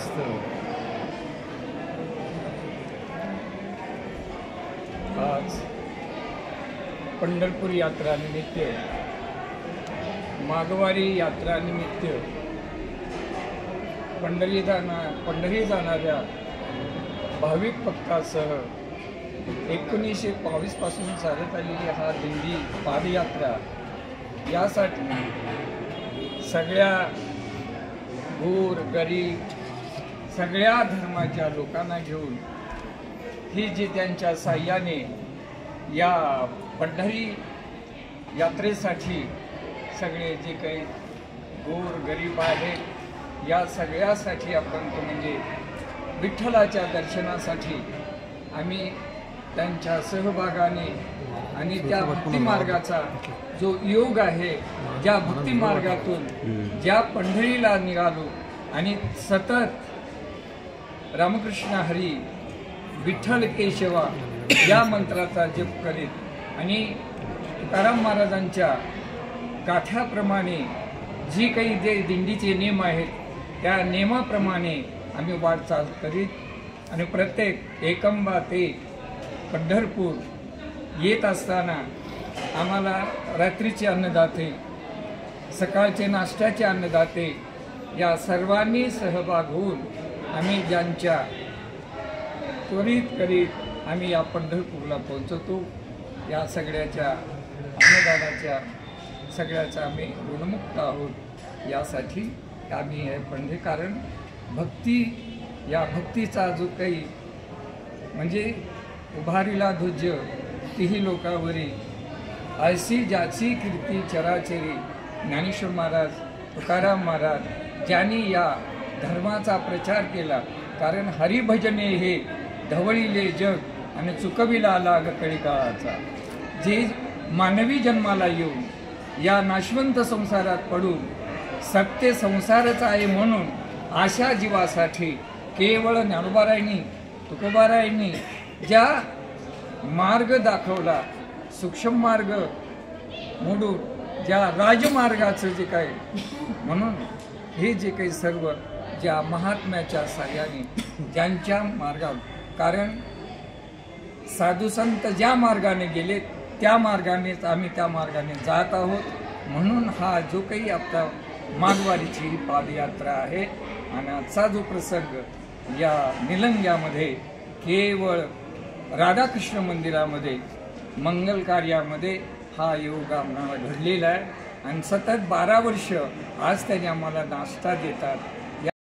कारणास्तव आज पंढरपूर यात्रा निमित्त, माघवारी यात्रा निमित्त पंढरी जाणाऱ्या भाविक भक्तासह 1922 पासून चालत आलेली हा दिंडी पादयात्रा, यासाठी सगळ्या गोर गरीब सगळ्या धर्माच्या लोकांना घेऊन ही जी त्यांच्या साह्याने या पंढरी यात्रेसाठी सगळे जे काही गोर गरीब आहेत या सगळ्यासाठी आपण म्हणजे विठ्ठलाच्या दर्शनासाठी आम्ही त्यांच्या सहभागाने आणि त्या भक्ती मार्गाचा जो योग आहे, ज्या भक्ती मार्गातून ज्या पंढरीला निघालो आणि सतत रामकृष्ण हरी विठ्ठल केशवा या मंत्राचा जप करीत आणि तुकाराम महाराजांच्या गाठ्याप्रमाणे जी काही जे दिंडीचे नियम आहेत त्या नियमाप्रमाणे आम्ही वाटचाल करीत आणि प्रत्येक एकंबा ते पंढरपूर येत असताना आम्हाला रात्रीचे अन्नदाते, सकाळचे नाश्त्याचे अन्नदाते या सर्वांनी सहभाग होऊन आम्ही ज्यांच्या त्वरित करीत आम्ही या पंढरपूरला पोहोचतो. या सगळ्याच्या अन्नदानाच्या सगळ्याचा आम्ही ऋणमुक्त आहोत. यासाठी आम्ही हे पंढरी, कारण भक्ती, या भक्तीचा जो काही म्हणजे उभारीला ध्वज तीही लोकावरी, ऐसी ज्याची कीर्ती चराचरी, ज्ञानेश्वर महाराज, तुकाराम महाराज ज्यांनी या धर्माचा प्रचार केला. कारण हरिभजने हे धवळीले जग आणि चुकविला लाग कळी काळाचा. जे मानवी जन्माला येऊन या नाशवंत संसारात पडून सत्य संसारच आहे म्हणून अशा जीवासाठी केवळ ज्ञानोबारायांनी, तुकोबारायांनी ज्या मार्ग दाखवला, सूक्ष्म मार्ग मोडून ज्या राजमार्गाचं जे काही, म्हणून हे जे काही सर्व ज्या महात्म्याच्या साह्याने ज्यांच्या मार्गावर, कारण साधू संत ज्या मार्गाने गेले त्या मार्गानेच आम्ही त्या मार्गाने जात आहोत. म्हणून हा जो काही आपला माघवारीची ही पादयात्रा आहे आणि आजचा जो प्रसंग या निलंग्यामध्ये केवळ राधाकृष्ण मंदिरामध्ये मंगल कार्यामध्ये हा योग आम्हाला घडलेला आहे. आणि सतत 12 वर्ष आज त्यांनी आम्हाला नाश्ता देतात,